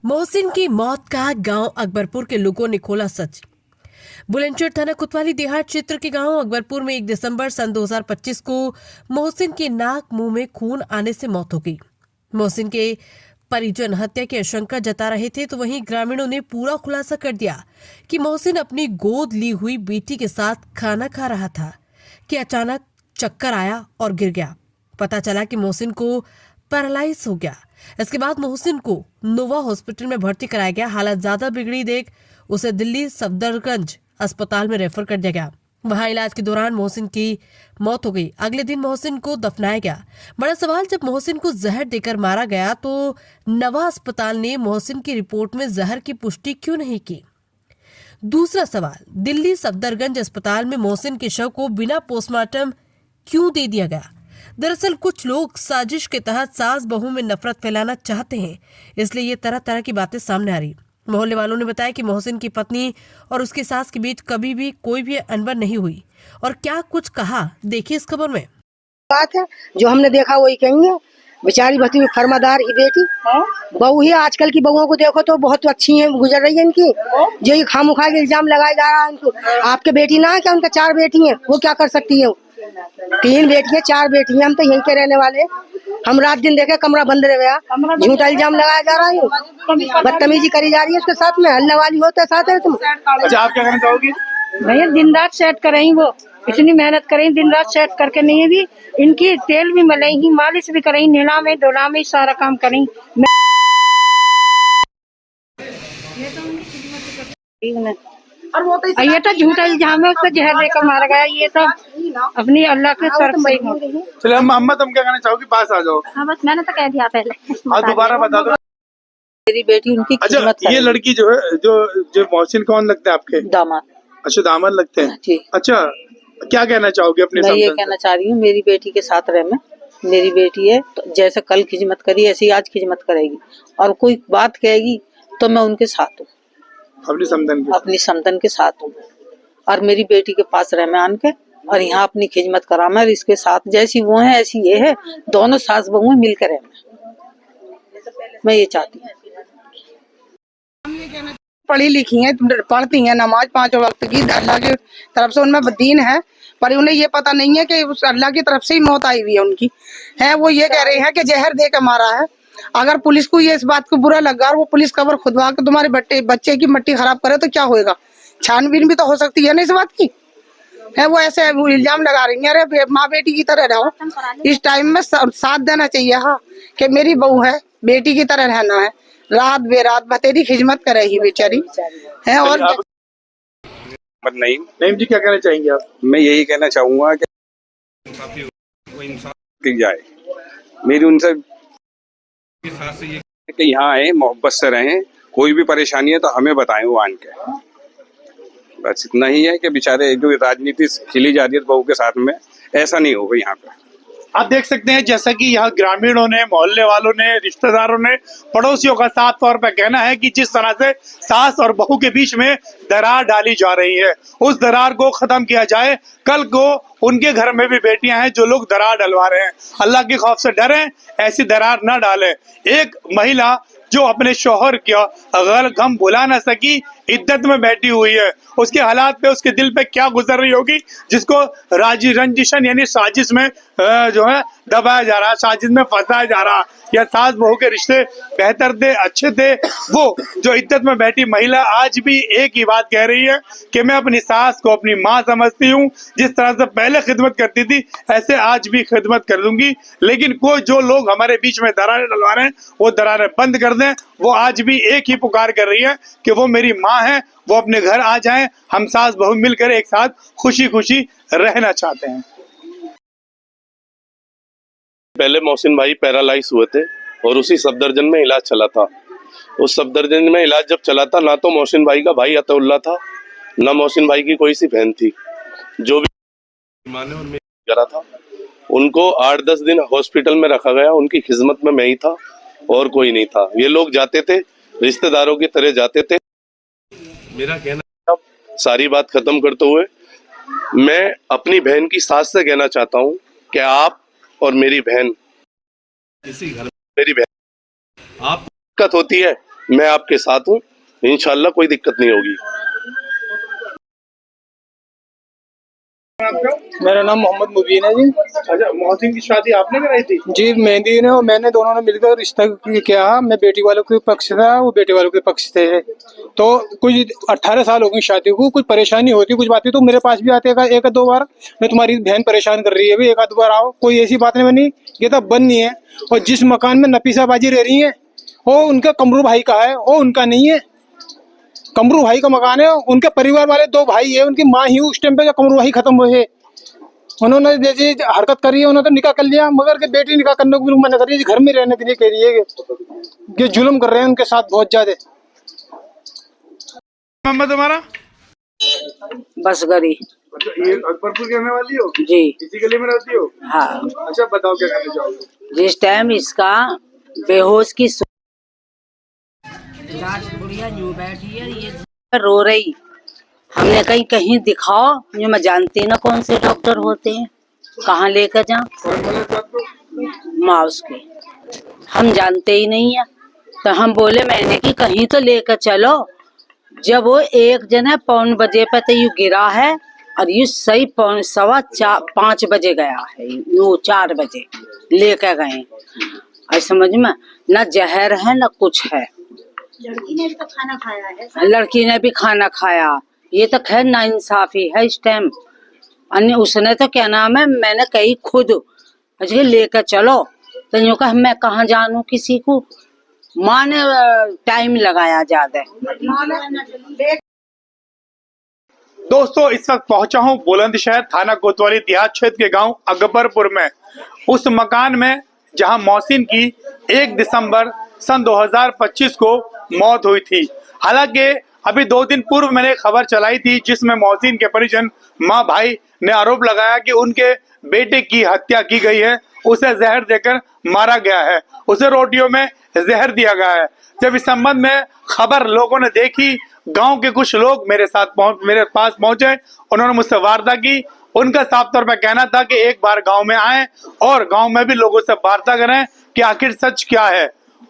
मोहसिन की मौत का गांव अकबरपुर के लोगों ने खोला सच। बुलंदशहर थाना कोतवाली देहात क्षेत्र के गांव अकबरपुर में 1 दिसंबर सन 2025 को मोहसिन की नाक मुंह में खून आने से मौत हो गई। मोहसिन के परिजन हत्या की आशंका जता रहे थे, तो वहीं ग्रामीणों ने पूरा खुलासा कर दिया कि मोहसिन अपनी गोद ली हुई बेटी के साथ खाना खा रहा था कि अचानक चक्कर आया और गिर गया। पता चला कि मोहसिन को पैरालाइज हो गया। इसके बाद मोहसिन को नोवा हॉस्पिटल में भर्ती कराया गया। हालत ज्यादा बिगड़ी देख उसे दिल्ली सफदरगंज अस्पताल में रेफर कर दिया गया। वहां इलाज के दौरान मोहसिन की मौत हो गई। अगले दिन मोहसिन को दफनाया गया। बड़ा सवाल, जब मोहसिन को जहर देकर मारा गया तो नवा अस्पताल ने मोहसिन की रिपोर्ट में जहर की पुष्टि क्यों नहीं की? दूसरा सवाल, दिल्ली सफदरगंज अस्पताल में मोहसिन के शव को बिना पोस्टमार्टम क्यों दे दिया गया? दरअसल कुछ लोग साजिश के तहत सास बहू में नफरत फैलाना चाहते हैं, इसलिए ये तरह तरह की बातें सामने आ रही। मोहल्ले वालों ने बताया कि मोहसिन की पत्नी और उसकी सास के बीच कभी भी कोई भी अनबन नहीं हुई। और क्या कुछ कहा, देखिए इस खबर में। बात है जो हमने देखा वही कहेंगे। बेचारी भती हुई फर्मादार ही बेटी बहू ही। आजकल की बहुओं को देखो तो बहुत अच्छी है, गुजर रही है इनकी। जो ये खामुखा के इल्जाम लगाया जा रहा है इनको। आपके बेटी ना है क्या? उनका 4 बेटी हैं, वो क्या कर सकती है? 3 बेटी है, 4 बेटी है। हम तो यहीं के रहने वाले। हम रात दिन देखे कमरा बंद रह गया। झूठा इल्जाम लगाया जा रहा है, बदतमीजी करी जा रही है उसके साथ में। हल्ला वाली होता है साथ है तुम। अच्छा, आप क्या कहना चाहोगी? भैया दिन रात सेट करें, वो इतनी मेहनत करें, दिन रात सेट करके नहीं भी इनकी तेल भी मलेंगी, मालिश भी करें, नीला में धोला में सारा काम करें। और ये तो झूठा इल्जाम है, उसको जहर देकर मारा गया। ये तो अपनी अल्लाह की तरफ से ही। चलो अम्मा, तुम क्या कहना चाहोगी? पास आ जाओ। हाँ बस मैंने तो कह दिया पहले। हाँ, दोबारा बता दो। मेरी बेटी उनकी अच्छा, खिदमत ये लड़की जो है, जो मोहसिन कौन लगता है आपके? दामाद। अच्छा, दामाद लगते हैं जी। अच्छा, क्या कहना चाहोगे अपने? मैं ये कहना चाह रही हूँ, मेरी बेटी के साथ रहे। मैं मेरी बेटी है तो जैसे कल खिदमत करी ऐसे ही आज खिदमत करेगी, और कोई बात कहेगी तो मैं उनके साथ हूँ, अपनी समधन के साथ हूँ। और मेरी बेटी के पास रह मैं आन के, और यहाँ अपनी खिदमत करा मैं। इसके साथ जैसी वो है ऐसी ये है, दोनों सास बहू मिलकर है। मैं ये चाहती हूँ। पढ़ी लिखी हैं, पढ़ती हैं नमाज 5 वक्त की, अल्लाह की तरफ से उनमें दीन है, पर उन्हें ये पता नहीं है कि उस अल्लाह की तरफ से ही मौत आई हुई है उनकी। है वो ये कह रहे हैं कि जहर दे के मारा है। अगर पुलिस को ये इस बात को बुरा लगा और वो पुलिस खबर खुदवा के तुम्हारे बच्चे की मट्टी खराब करे तो क्या होएगा? छानबीन भी तो हो सकती है ना इस बात की। है वो ऐसे वो इल्जाम लगा रही है। अरे माँ बेटी की तरह रहो, इस टाइम में साथ देना चाहिए। हाँ, कि मेरी बहू है, बेटी की तरह रहना है, रात बेरात बतेरी खिदमत करे ही बेचारी है। और नईम जी, क्या कहना चाहेंगे आप? मैं यही कहना चाहूंगा कि इंसाफ की जाए। मेरी उनसे कि यहाँ आए, मोहब्बत से रहें, कोई भी परेशानी है तो हमें बताएं वो आन के। बस इतना ही है कि बेचारे जो राजनीति खिली जा रही है बहू के साथ में, ऐसा नहीं होगा यहाँ पे। आप देख सकते हैं जैसा कि यहाँ ग्रामीणों ने, मोहल्ले वालों ने, रिश्तेदारों ने, पड़ोसियों का साफ तौर पर कहना है कि जिस तरह से सास और बहू के बीच में दरार डाली जा रही है, उस दरार को खत्म किया जाए। कल को उनके घर में भी बेटियां हैं जो लोग दरार डलवा रहे हैं। अल्लाह के खौफ से डरें, ऐसी दरार न डालें। एक महिला जो अपने शौहर का गम भुला न सकी, इद्दत में बैठी हुई है, उसके हालात पे, उसके दिल पे क्या गुजर रही होगी, जिसको रंजिशन यानी साजिश में जो है दबाया जा रहा है, साजिश में फंसाया जा रहा। या सास बहू के रिश्ते बेहतर थे, अच्छे थे, वो जो इद्दत में बैठी महिला आज भी एक ही बात कह रही है कि मैं अपनी सास को अपनी माँ समझती हूँ। जिस तरह से पहले खिदमत करती थी ऐसे आज भी खिदमत कर दूंगी। लेकिन कोई जो लोग हमारे बीच में दरारें डलवा रहे हैं वो दरारें बंद कर दें। वो आज भी एक ही पुकार कर रही है कि वो मेरी माँ है, वो अपने घर आ जाएं, हम सास बहू मिलकर एक साथ खुशी खुशी रहना चाहते हैं। पहले मोहसिन भाई पैरालाइज हुए थे और उसी सफदरजंग में इलाज चला था। उस सफदरजंग में इलाज जब चला था, ना तो मोहसिन भाई का भाई अतउल्ला था, ना मोहसिन भाई की कोई सी बहन थी। जो भी माने और मैं करा था, उनको 8-10 दिन हॉस्पिटल में रखा गया। उनकी खिदमत में मैं ही था और कोई नहीं था। ये लोग जाते थे, रिश्तेदारों की तरह जाते थे। मेरा कहना सारी बात खत्म करते हुए मैं अपनी बहन की सास से कहना चाहता हूँ कि आप और मेरी बहन इसी घर में, मेरी बहन आप दिक्कत होती है मैं आपके साथ हूँ, इंशाल्लाह कोई दिक्कत नहीं होगी। मेरा नाम मोहम्मद मुबीन है जी। अच्छा, मोहसिन की शादी आपने कराई थी? जी, मेहंदी ने और मैंने दोनों ने मिलकर रिश्ता किया। मैं बेटी वालों के पक्ष था, वो बेटे वालों के पक्ष थे। तो कुछ 18 साल हो गई शादी को, कुछ परेशानी होती, कुछ बातें तो मेरे पास भी आते हैं, एक दो बार मैं तुम्हारी बहन परेशान कर रही है, भी एक आध बार आओ, कोई ऐसी बात नहीं बनी। ये तो बंद नहीं है। और जिस मकान में नफीसाबाजी रह रही है वो उनका कमरू भाई का है, वो उनका नहीं है। कमरू भाई का मकान है, उनके परिवार वाले 2 भाई है, उनकी माँ ही उस टाइम पे जब कमरू भाई खत्म हुए, उन्होंने जैसे हरकत करी है, उन्होंने तो निकाह कर लिया, मगर के बेटी निकाह करने को भी मना कर रही है, घर में रहने के लिए कह रही है कि ये जुल्म कर रहे हैं उनके साथ बहुत ज्यादा। मोहम्मद तुम्हारा? बस गरी। अच्छा, ये अकबरपुर के रहने वाली हो? जी। इसी गली में रहती हो? हाँ। अच्छा, बताओ क्या कहना चाहोगे? जिस टाइम इसका बेहोश की बुढ़िया यूं बैठी है, ये रो रही, हमने कहीं दिखाओ, जो मैं जानती ना कौन से डॉक्टर होते हैं, कहाँ लेकर जाऊं माँ उसके, हम जानते ही नहीं है। तो हम बोले मैंने कि कहीं तो लेकर चलो। जब वो एक जने 4 बजे पे तो यू गिरा है, और ये सही 5 बजे गया है, यूं 4 बजे लेकर गए। और समझ में न जहर है न कुछ है। लड़की ने भी तो खाना खाया है, लड़की ने भी खाना खाया। ये तो खैर नाइंसाफी है इस टाइम। अन्य उसने तो क्या नाम है, मैंने कही खुद मुझे लेकर चलो, तो यूं कहा मैं कहाँ जानू किसी को। माँ ने टाइम लगाया ज्यादा। दोस्तों, इस वक्त पहुंचा हूं बुलंदशहर थाना कोतवाली देहात क्षेत्र के गांव अकबरपुर में, उस मकान में जहां मोहसिन की 1 दिसंबर सन 2025 को मौत हुई थी। हालांकि अभी 2 दिन पूर्व मैंने खबर चलाई थी जिसमें मोहसिन के परिजन माँ भाई ने आरोप लगाया कि उनके बेटे की हत्या की गई है, उसे जहर देकर मारा गया है, उसे रोटियों में जहर दिया गया है। जब इस संबंध में खबर लोगों ने देखी, गांव के कुछ लोग मेरे पास पहुंचे, उन्होंने मुझसे वार्ता की। उनका साफ तौर पर कहना था कि एक बार गांव में आए और गांव में भी लोगों से वार्ता करें कि आखिर सच क्या है,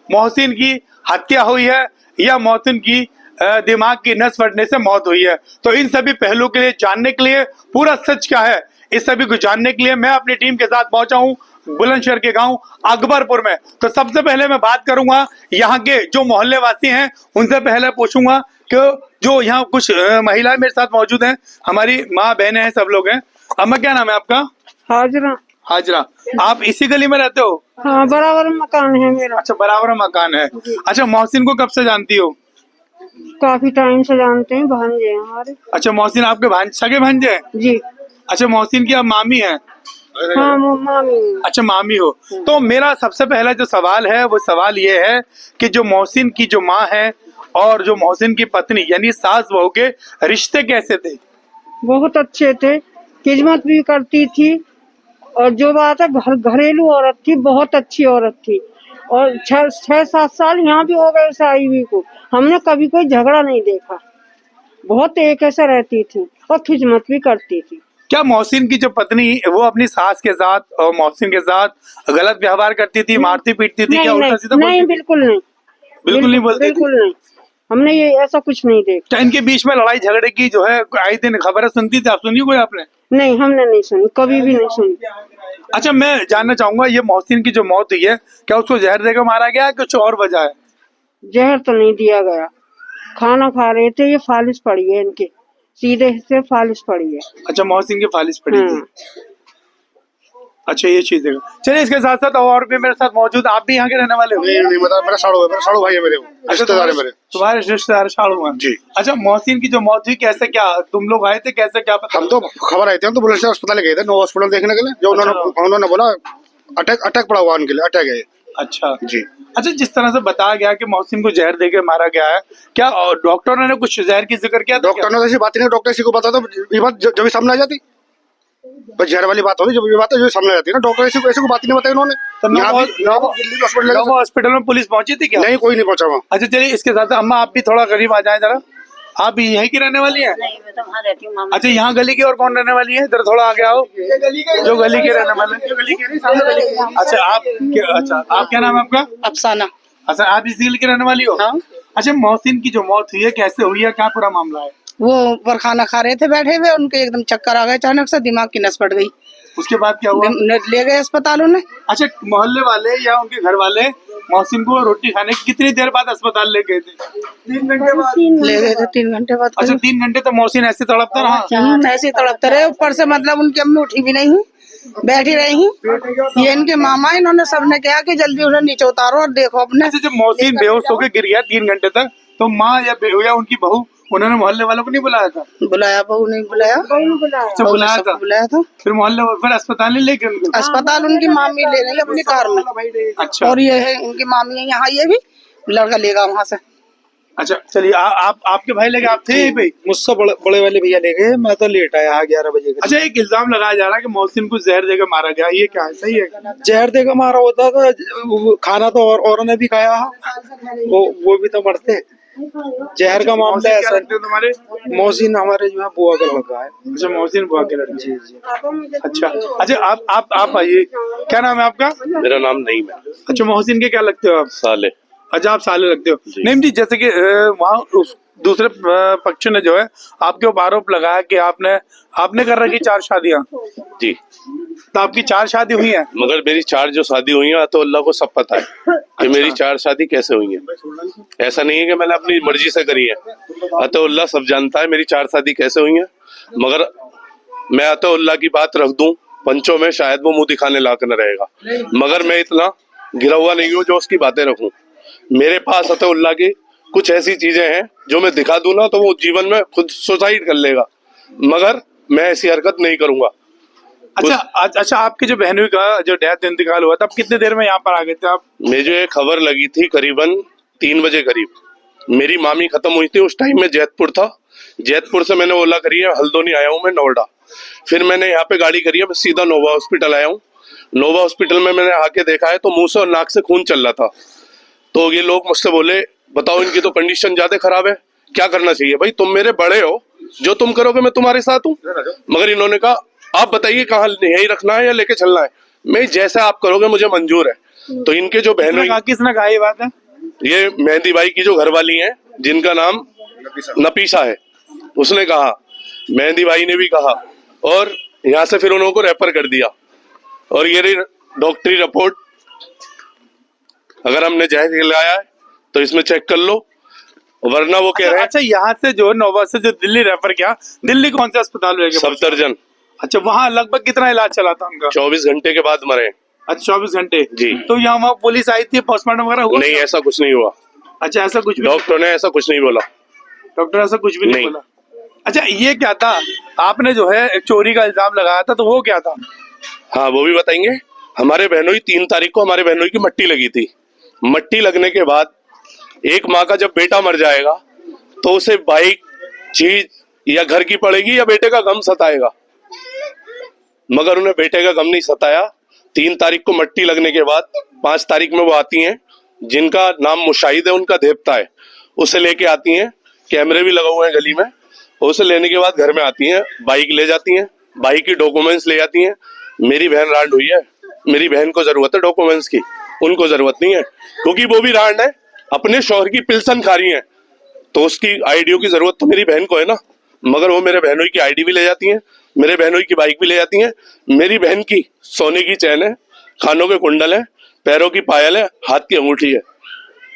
मोहसिन की हत्या हुई है या मोहसिन की दिमाग की नस फटने से मौत हुई है। तो इन सभी पहलुओं के लिए जानने के लिए, पूरा सच क्या है इस सभी को जानने के लिए मैं अपनी टीम के साथ पहुंचा हूं बुलंदशहर के गांव अकबरपुर में। तो सबसे पहले मैं बात करूंगा यहाँ के जो मोहल्ले वासी हैं, उनसे पहले पूछूंगा कि जो यहाँ कुछ महिलाएं मेरे साथ मौजूद हैं, हमारी माँ बहनें हैं, सब लोग हैं। अम्मा, क्या नाम है आपका? हाजरा। हाजरा, आप इसी गली में रहते हो? हाँ, बराबर मकान है मेरा। अच्छा, बराबर मकान है। अच्छा, मोहसिन को कब से जानती हो? काफी टाइम से जानते हैं, भांजे हैं हमारे। अच्छा, मोहसिन आपके सगे भांजे हैं? जी। अच्छा, मोहसिन की आप मामी हैं? हाँ, मामी। अच्छा, मामी हो। तो मेरा सबसे पहला जो सवाल है वो सवाल ये है कि जो मोहसिन की जो माँ है और जो मोहसिन की पत्नी यानी सास बहू के रिश्ते कैसे थे? बहुत अच्छे थे, खिदमत भी करती थी, और जो बात है घरेलू औरत थी, बहुत अच्छी औरत थी। और 6-7 साल यहाँ भी हो गए उसे आई हुई को, हमने कभी कोई झगड़ा नहीं देखा। बहुत एक ऐसे रहती थी और खिदमत भी करती थी। क्या मोहसिन की जो पत्नी वो अपनी सास के साथ और मोहसिन के साथ गलत व्यवहार करती थी, मारती पीटती थी? क्या उल्टा सीधा नहीं, बिल्कुल नहीं, बिल्कुल नहीं बोलती? बिल्कुल नहीं, हमने ये ऐसा कुछ नहीं देखा। क्या इनके बीच में लड़ाई झगड़े की जो है आए दिन खबरें सुनती थी, आप सुनी कोई आपने? नहीं, हमने नहीं सुनी, कभी भी नहीं सुनी। अच्छा, मैं जानना चाहूंगा ये मोहसिन की जो मौत हुई है, क्या उसको जहर देकर मारा गया है, कुछ और वजह है? जहर तो नहीं दिया गया, खाना खा रहे थे, ये फालिश पड़ी है, इनके सीधे हिस्से फालिश पड़ी है। अच्छा, मोहसिन की फालिश पड़ी थी। अच्छा, ये चीज है। चलिए, इसके साथ साथ और भी मेरे साथ मौजूद, आप भी यहाँ के रहने वाले हो? नहीं, मेरा साड़ू भाई है, मेरे रिश्तेदार है मेरे। तुम्हारे रिश्तेदार साड़ू हैं? जी। अच्छा, मोहसिन की जो मौत हुई कैसे, क्या तुम लोग आए थे, कैसे क्या पता? हम तो खबर आई थी, हम तो बुलंदशहर अस्पताल गए थे, नो हॉस्पिटल देखने के लिए। जो उन्होंने बोला अटैक पड़ा हुआ उनके लिए, अटैक है। अच्छा जी। अच्छा, जिस तरह से बताया गया कि मोहसिन को जहर देकर मारा गया है, क्या डॉक्टरों ने कुछ जहर की जिक्र किया? डॉक्टर ने ऐसी बात नहीं, डॉक्टर किसी को बता तो ये बात जब भी सामने आ जाती, बस जहर वाली बात होती, जब ये बात है जो सामने आ जाती है ना, डॉक्टर ऐसी को बात नहीं बताई उन्होंने। हॉस्पिटल में पुलिस पहुंची थी क्या? नहीं, कोई नहीं पहुंचा वहाँ। अच्छा, चलिए, इसके साथ अम्मा आप भी थोड़ा करीब आ जाए जरा। आप भी यहीं की रहने वाली हैं? नहीं, मैं तो वहाँ रहती हूँ। अच्छा, यहाँ गली की और कौन रहने वाली है? इधर थोड़ा आगे आओ, जो गली के रहने वाले। अच्छा, आप क्या नाम है आपका? अफसाना। अच्छा, आप इस गली की रहने वाली हो? हाँ। अच्छा, मोहसिन की जो मौत हुई है कैसे हुई है, क्या पूरा मामला है? वो ऊपर खाना खा रहे थे बैठे हुए, उनके एकदम चक्कर आ गए, अचानक से दिमाग की नस फट गई। उसके बाद क्या हुआ? ले गए अस्पताल उन्हें। अच्छा, मोहल्ले वाले या उनके घर वाले मोहसिन को रोटी खाने की कितनी देर बाद अस्पताल ले गए थे? 3 घंटे बाद ले गए थे, 3 घंटे बाद। अच्छा, 3 घंटे तो मोहसिन ऐसे तड़पता रहा? ऐसे ही तड़पते रहे, ऊपर से मतलब उनकी अम्मी उठी भी नहीं, बैठी रही। ये इनके मामा, इन्होंने सबने कहा कि जल्दी उन्हें नीचे उतारो और देखो अपने। अच्छा, जब मोहसिन बेहोश होकर गिर गया 3 घंटे तक, तो माँ या उनकी बहू, उन्होंने मोहल्ले वालों को नहीं बुलाया था? बुलाया, बहू नहीं बुलाया। अच्छा, बुलाया था। फिर फिर अस्पताल नहीं लेके उनको? अस्पताल उनकी मामी ले रही है अपनी कार में। अच्छा, और ये है उनकी मामी है यहाँ, ये भी लड़का लेगा वहाँ से। अच्छा, चलिए आपके भाई लेके आप थे यहीं पे? मुझसे बड़े वाले भैया ले गए, मैं तो लेट आया 11 बजे। अच्छा, एक इल्जाम लगाया जा रहा है कि मोहसिन को जहर देकर मारा गया, ये क्या है, सही है? जहर देकर मारा होता तो खाना तो औरों ने भी खाया, वो भी तो मरते। जहर का मामला ऐसा है। तुम्हारे मोहसिन हमारे जो है बुआ का लड़का है। अच्छा, मोहसिन बुआ के लड़के। जी जी। अच्छा, आप आइए, क्या नाम है आपका? मेरा नाम नईम है। अच्छा, मोहसिन के क्या लगते हो आप? साले। अच्छा, आप साले लगते हो। नईम जी, जैसे कि वहाँ दूसरे पक्ष ने जो है आपके ऊपर आरोप लगाया कि आपने कर रखी 4 शादियाँ। जी। तो आपकी 4 शादी हुई है? मगर मेरी 4 जो शादी हुई है तो अल्लाह को सब पता है कि मेरी 4 शादी कैसे हुई है। ऐसा नहीं है कि मैंने अपनी मर्जी से करी है, अतउल्लाह सब जानता है मेरी 4 शादी कैसे हुई है। मगर मैं अतउल्लाह की बात रख दूं पंचों में, शायद वो मुंह दिखाने लायक न रहेगा, मगर मैं इतना गिरा हुआ नहीं हूँ जो उसकी बातें रखूं। मेरे पास अतउल्लाह की कुछ ऐसी चीजें हैं जो मैं दिखा दूं ना तो वो जीवन में खुद सुसाइड कर लेगा, मगर मैं ऐसी हरकत नहीं करूंगा। अच्छा, आपके जो बहनोई का जो डेथ इंतकाल हुआ था, आप कितने देर में यहाँ पर आ गए थे आप? मुझे खबर लगी थी करीबन 3 बजे करीब। मेरी मामी खत्म हुई थी, उस टाइम में जैतपुर था। जैतपुर से मैंने ओला करी है, हल्द्वानी आया हूँ मैं नोएडा। फिर मैंने यहाँ पे गाड़ी करी है, मैं सीधा नोवा हॉस्पिटल आया हूँ। नोवा हॉस्पिटल में मैंने आके देखा है तो मुंह से और नाक से खून चल रहा था। तो ये लोग मुझसे बोले, बताओ इनकी तो कंडीशन ज्यादा खराब है, क्या करना चाहिए? भाई तुम मेरे बड़े हो, जो तुम करोगे मैं तुम्हारे साथ हूँ। मगर इन्होंने कहा आप बताइए कहाँ यही रखना है या लेके चलना है, मैं जैसे आप करोगे मुझे मंजूर है। तो इनके जो बहनों, किसने कहा ये बात है? ये मेहंदी भाई की जो घरवाली है जिनका नाम नपीसा है, उसने कहा, मेहंदी भाई ने भी कहा, और यहाँ से फिर उन्होंने को रेफर कर दिया। और ये डॉक्टरी रिपोर्ट अगर हमने जहर खिलाया है तो इसमें चेक कर लो, वरना वो कह रहे हैं। अच्छा, यहाँ से जो नोवा से जो दिल्ली रेफर किया, दिल्ली कौन सा अस्पताल में? सफदरजंग। अच्छा, वहाँ लगभग कितना इलाज चला था उनका? 24 घंटे के बाद मरे। अच्छा, 24 घंटे जी। तो यहाँ वहाँ पुलिस आई थी, पोस्टमार्टम वगैरह हुआ? नहीं, ऐसा कुछ नहीं हुआ। अच्छा, ऐसा कुछ भी? डॉक्टर ने ऐसा कुछ नहीं बोला। डॉक्टर ऐसा कुछ भी नहीं बोला? अच्छा, ये क्या था, आपने जो है चोरी का इल्जाम लगाया था, तो वो क्या था? हाँ, वो भी बताएंगे। हमारे बहनोई 3 तारीख को हमारे बहनोई की मट्टी लगी थी। मट्टी लगने के बाद एक माँ का जब बेटा मर जाएगा तो उसे बाइक, चीज या घर की पड़ेगी या बेटे का गम सताएगा, मगर उन्हें बेटे का गम नहीं सताया। 3 तारीख को मट्टी लगने के बाद 5 तारीख में वो आती हैं, जिनका नाम मुशाहिद है, उनका देवता है, उसे लेके आती हैं। कैमरे भी लगा हुए हैं गली में। उसे लेने के बाद घर में आती हैं, बाइक ले जाती हैं, बाइक की डॉक्यूमेंट्स ले जाती हैं। मेरी बहन रांड हुई है, मेरी बहन को जरूरत है डॉक्यूमेंट्स की, उनको जरूरत नहीं है, क्योंकि वो भी रांड है, अपने शौहर की पिल्सन खा रही है, तो उसकी आईडियो की जरूरत तो मेरी बहन को है ना। मगर वो मेरे बहनोई की आईडी भी ले जाती हैं, मेरे बहनोई की बाइक भी ले जाती हैं। मेरी बहन की सोने की चैन है, खानों के कुंडल है, पैरों की पायल है, हाथ की अंगूठी है।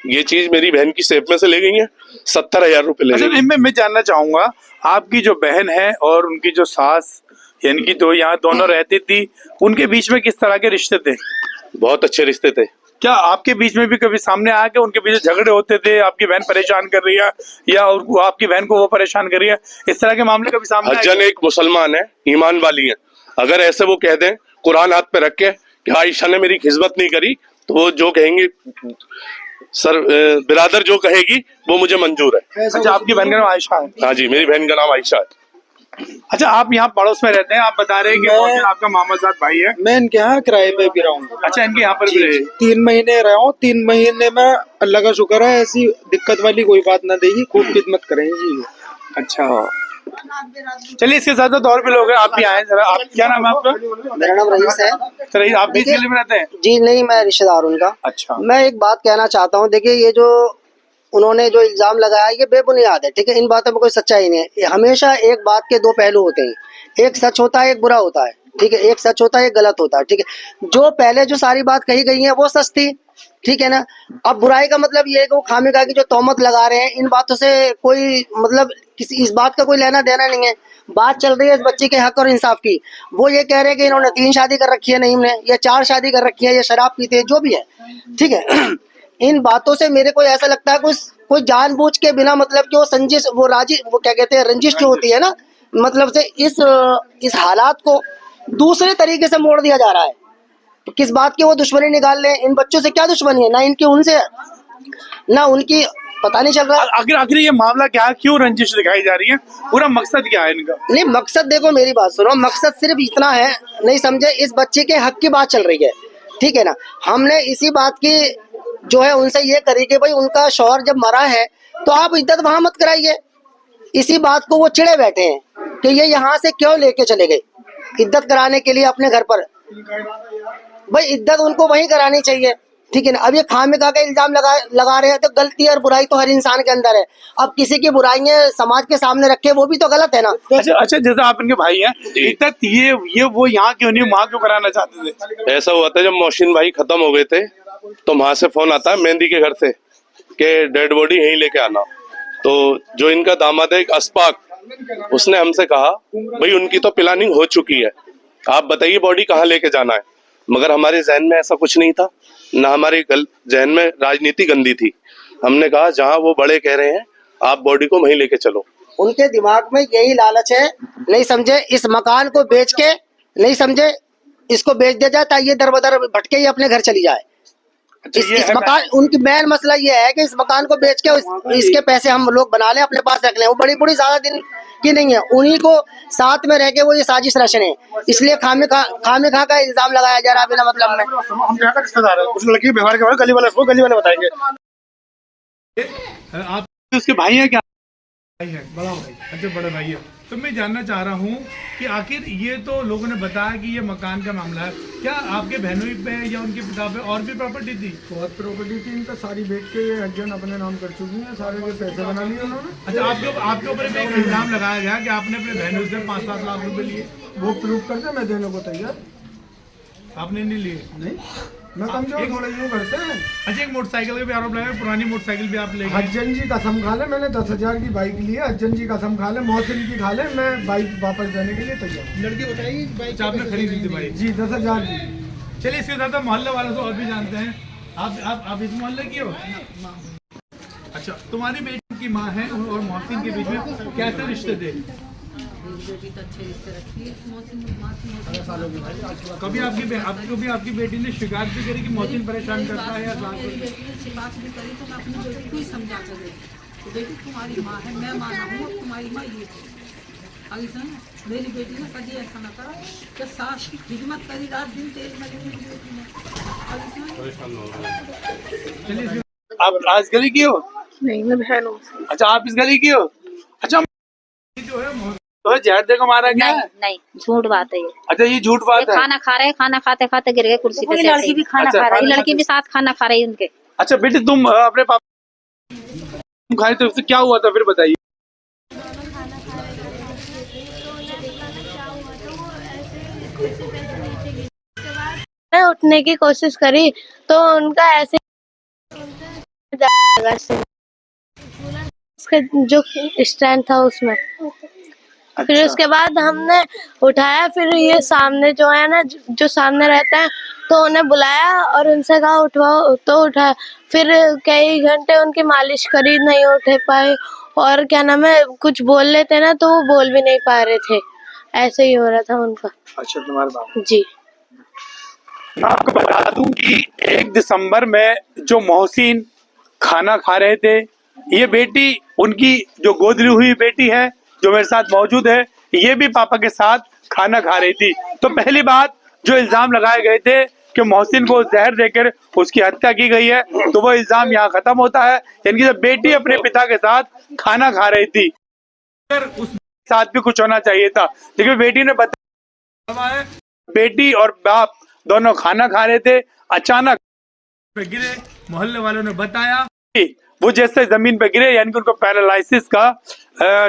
ये चीज मेरी बहन की सेफ में से ले गई है, 70,000 रुपए ले गई। मैं जानना चाहूंगा, आपकी जो बहन है और उनकी जो सास, यानी कि तो यहाँ दोनों रहती थी, उनके बीच में किस तरह के रिश्ते थे? बहुत अच्छे रिश्ते थे। क्या आपके बीच में भी कभी सामने आया कि उनके बीच झगड़े होते थे, आपकी बहन परेशान कर रही है या आपकी बहन को वो परेशान कर रही है, इस तरह के मामले कभी सामने आए? हज्जन एक मुसलमान है, ईमान वाली है, अगर ऐसे वो कह दें कुरान हाथ पे रख के कि आयशा ने मेरी खिदमत नहीं करी, तो वो जो कहेंगे सर बिरादर जो कहेगी वो मुझे मंजूर है। अच्छा, आपकी बहन का नाम आयशा है? हाँ जी, मेरी बहन का नाम आयशा है। अच्छा, आप यहाँ पड़ोस में रहते हैं, आप बता रहे हैं कि मोहसिन आपका मामाजाद भाई है। मैं इनके यहाँ किराए पे भी रहा हूँ। अच्छा, इनके यहाँ पर भी रहे? 3 महीने रहा हूँ। 3 महीने में अल्लाह का शुक्र है, ऐसी दिक्कत वाली कोई बात ना देगी, खूब खिदमत करेंगे जी। अच्छा, चलिए, इसके साथ साथ और भी लोग हैं, आप भी आए जरा। आप क्या नाम है आपका? मेरा नाम रईस है। रईस, आप भी दिल्ली में रहते हैं? जी नहीं, मैं रिश्तेदार उनका। अच्छा, मैं एक बात कहना चाहता हूँ, देखिए ये जो उन्होंने जो इल्जाम लगाया ये बेबुनियाद है, ठीक है। इन बातों में कोई सच्चाई नहीं है। हमेशा एक बात के दो पहलू होते हैं, एक सच होता है एक बुरा होता है, ठीक है। एक सच होता है एक गलत होता है, ठीक है। जो पहले जो सारी बात कही गई है वो सच थी, ठीक है ना। अब बुराई का मतलब ये है कि वो खामिखा की जो तोहमत लगा रहे हैं, इन बातों से कोई मतलब किसी इस बात का कोई लेना देना नहीं है। बात चल रही है इस बच्ची के हक और इंसाफ की। वो ये कह रहे हैं कि इन्होंने 3 शादी कर रखी है नईम ने, या 4 शादी कर रखी है, या शराब पीते हैं, जो भी है, ठीक है। इन बातों से मेरे को ऐसा लगता है कोई जानबूझ के बिना मतलब कि वो संजिश वो राजी वो क्या कहते हैं रंजिश जो होती है ना, मतलब से इस हालात को दूसरे तरीके से मोड़ दिया जा रहा है। तो किस बात की वो दुश्मनी निकाल लें? इन बच्चों से क्या दुश्मनी है? ना इनकी उनसे ना उनकी, पता नहीं चल रहा। आखिर ये मामला क्या है, क्यों रंजिश दिखाई जा रही है, पूरा मकसद क्या है इनका? नहीं, मकसद देखो मेरी बात सुनो, मकसद सिर्फ इतना है, नहीं समझे, इस बच्चे के हक की बात चल रही है, ठीक है ना। हमने इसी बात की जो है उनसे ये करी कि भाई उनका शौहर जब मरा है तो आप इद्दत वहां मत कराइए। इसी बात को वो चिढ़े बैठे हैं कि ये यहाँ से क्यों लेके चले गए इद्दत कराने के लिए अपने घर पर। भाई इद्दत उनको वहीं करानी चाहिए, ठीक है ना। अब ये खामिखा का इल्जाम लगा रहे हैं, तो गलती और बुराई तो हर इंसान के अंदर है। अब किसी की बुराइयां समाज के सामने रखे वो भी तो गलत है ना। अच्छा, जैसे आप इनके भाई हैं, इद्दत ये वो यहाँ क्यों नहीं वहाँ क्यों कराना चाहते थे? ऐसा हुआ था जब मोहसिन भाई खत्म हो गए थे तो वहां से फोन आता है मेहंदी के घर से कि डेड बॉडी यहीं लेके आना। तो जो इनका दामाद है एक अस्पाक, उसने हमसे कहा भाई उनकी तो प्लानिंग हो चुकी है, आप बताइए बॉडी कहाँ लेके जाना है। मगर हमारे जहन में ऐसा कुछ नहीं था, ना हमारे जहन में राजनीति गंदी थी। हमने कहा जहाँ वो बड़े कह रहे हैं आप बॉडी को वहीं लेके चलो। उनके दिमाग में यही लालच है, नहीं समझे, इस मकान को बेच के, नहीं समझे, इसको बेच दिया जाए ताकि ये दर बदर भटके ही अपने घर चली जाए। इस मकान, उनकी मेन मसला ये है कि इस मकान को बेच के इसके पैसे हम लोग बना लें, अपने पास रख लें। वो बड़ी ज्यादा दिन की नहीं है, उन्हीं को साथ में रह के वो ये साजिश रचने हैं, इसलिए खामिखा का इल्जाम लगाया जा रहा है बिना मतलब में। हम यहाँ का रिश्तेदार है, उस लड़की के व्यवहार के बारे में गली वाले बताएंगे। आप उसके भाई हैं क्या? भाई है, बड़ा भाई। अच्छा, बड़े भाई है। तो मैं जानना चाह रहा हूँ कि आखिर ये तो लोगों ने बताया कि ये मकान का मामला है, क्या आपके बहनोई पे या उनके पिता पे और भी प्रॉपर्टी थी? बहुत प्रॉपर्टी थी इनका, सारी बेच के ये हस्बैंड अपने नाम कर चुकी है, सारे के पैसे बना लिए उन्होंने। अच्छा, आपके ऊपर भी एक इल्जाम लगाया गया कि आपने अपने बहनोई से 5-7 लाख रुपए लिए। वो प्रूव करके मैं देने को तैयार। आपने नहीं लिए? नहीं, मैं कमजोर थोड़ा ही हूँ घर से। अच्छा, एक मोटरसाइकिल का भी आरोप लगा, पुरानी मोटरसाइकिल भी आप ले गए। हज्जन जी कसम खा ले, मैंने 10,000 की बाइक ली है, हज्जन जी कसम खा ले, मोहसिन की खा ले, मैं बाइक वापस देने के लिए तैयार। लड़की बताइए बाइक आपने खरीदी थी बाइक? जी 10,000 की। चलिए, इसके साथ मोहल्ले वालों से और भी जानते हैं। आप इस मोहल्ले की हो? अच्छा, तुम्हारी बेटी की माँ है और मोहसिन के बीच में कैसे रिश्ते थे? बेटी तो अच्छे रिश्ते रखी है कभी आपकी बेटी ने शिकायत भी करी कि मोहसिन परेशान करता है या बात भी करी तो मैं अपनी बेटी को ही समझा कर गई तो बेटी तुम्हारी माँ है, मैं माना हूँ, तुम्हारी माँ ये अभी सुन, मेरी बेटी ने कभी ऐसा ना करा कि सास खिदमत करी, रात दिन तेल में लगी मेरी बेटी ने। चलिए, आप आज गली की हो? नहीं, मैं बहन हूँ। अच्छा, आप इस गली की हो? अच्छा, जो है तो जहर देकर मारा गया है? नहीं, झूठ बात है ये। अच्छा, ये झूठ बात है। खाना खा रहे, खाना खाते खाते गिर गए कुर्सी पे। लड़की भी खाना खा रही, लड़की भी साथ खाना खा रही उनके। अच्छा बेटी, तुम अपने पापा खाए तो उससे क्या हुआ था फिर बताइए। मैं उठने की कोशिश करी तो उनका ऐसे उसका जो स्टैंड था उसमें। फिर उसके बाद हमने उठाया, फिर ये सामने जो है ना, जो सामने रहते हैं, तो उन्हें बुलाया और उनसे कहा उठवाओ, तो उठाया। फिर कई घंटे उनकी मालिश करी, नहीं उठे पाए, और क्या नाम है, कुछ बोल लेते ना तो वो बोल भी नहीं पा रहे थे, ऐसे ही हो रहा था उनका। अच्छा, तुम्हारे बाप? जी। मैं आपको बता दूं कि 1 दिसंबर में जो मोहसिन खाना खा रहे थे, ये बेटी उनकी जो गोदरी हुई बेटी है जो मेरे साथ मौजूद है, ये भी पापा के साथ खाना खा रही थी। तो पहली बात, जो इल्जाम लगाए गए थे कि मोहसिन को जहर देकर उसकी हत्या की गई है, तो वो इल्जाम यहाँ खत्म होता है। यानी कि बेटी अपने पिता के साथ खाना खा रही थी, उस साथ भी कुछ होना चाहिए था, लेकिन बेटी ने बताया बेटी और बाप दोनों खाना खा रहे थे, अचानक गिरे। मोहल्ले वालों ने बताया कि वो जैसे जमीन पे गिरे, यानी कि उनको पैरालिसिस का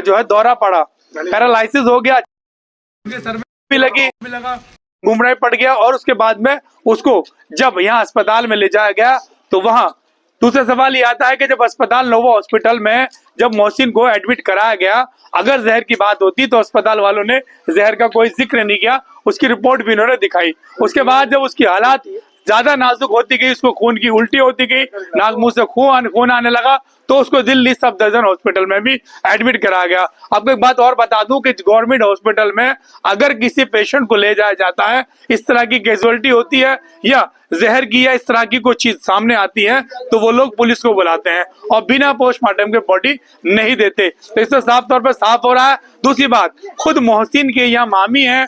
जो है दौरा पड़ा, पैरालिसिस हो गया, सर में भी लगा, गुमराह पड़ गया। और उसके बाद में उसको जब यहाँ अस्पताल में ले जाया गया तो वहां दूसरा सवाल ये आता है कि जब अस्पताल नोवा हॉस्पिटल में जब मोहसिन को एडमिट कराया गया, अगर जहर की बात होती तो अस्पताल वालों ने जहर का कोई जिक्र नहीं किया, उसकी रिपोर्ट भी इन्होंने दिखाई। उसके बाद जब उसकी हालात ज्यादा नाजुक होती गई, उसको खून की उल्टी होती गई, नाक मुंह से खून आने लगा, तो उसको दिल्ली सफदरजंग हॉस्पिटल में भी एडमिट कराया गया। आपको एक बात और बता दूं कि गवर्नमेंट हॉस्पिटल में अगर किसी पेशेंट को ले जाया जाता है, इस तरह की कैजुअलिटी होती है या जहर की या इस तरह की कोई चीज सामने आती है, तो वो लोग पुलिस को बुलाते हैं और बिना पोस्टमार्टम के बॉडी नहीं देते। तो इससे साफ तौर पर साफ हो रहा है। दूसरी बात, खुद मोहसिन के यहाँ मामी है,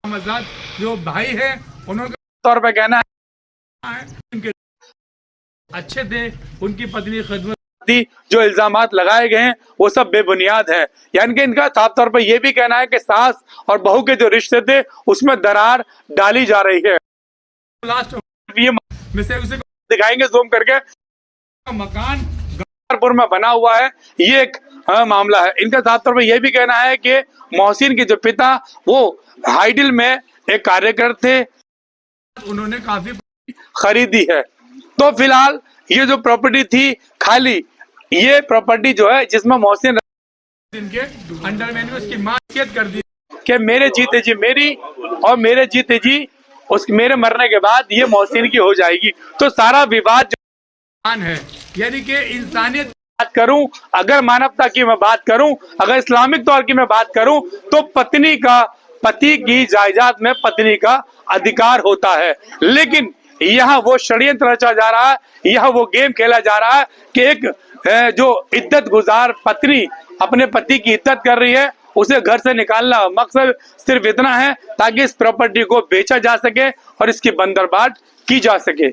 जो भाई है, उन्होंने तौर पर कहना है उनके अच्छे थे, उनकी पत्नी खिदमत थी, जो इल्जामात लगाए गए हैं वो सब बेबुनियाद है। यानी कि इनका साफ तौर पर यह भी कहना है कि सास और बहू के जो रिश्ते थे उसमें दरार डाली जा रही है। लास्ट ये उसे दिखाएंगे जूम करके, मकान गंगारपुर में बना हुआ है, ये एक मामला है। इनका साफ तौर पर यह भी कहना है कि मोहसिन के जो पिता वो हाइडिल में एक कार्यकर थे, उन्होंने काफी खरीदी है। तो फिलहाल ये जो प्रॉपर्टी थी खाली, ये प्रॉपर्टी जो है जिसमें मोहसिन इनके अंडर में उसकी मालिकियत कर दी कि मेरे जीते जी मेरी और मेरे जीते जी मेरे मरने के बाद ये मोहसिन की हो जाएगी। तो सारा विवाद जो है, यानी कि इंसानियत बात करूं, अगर मानवता की मैं बात करूं, अगर इस्लामिक तौर की मैं बात करूं, तो पति की जायदाद में पत्नी का अधिकार होता है। लेकिन यहाँ वो षड्यंत्र रचा जा रहा है, यहाँ वो गेम खेला जा रहा है कि एक जो इद्दत गुजार पत्नी अपने पति की इद्दत कर रही है, उसे घर से निकालना मकसद सिर्फ इतना है ताकि इस प्रॉपर्टी को बेचा जा सके और इसकी बंदरबाट की जा सके।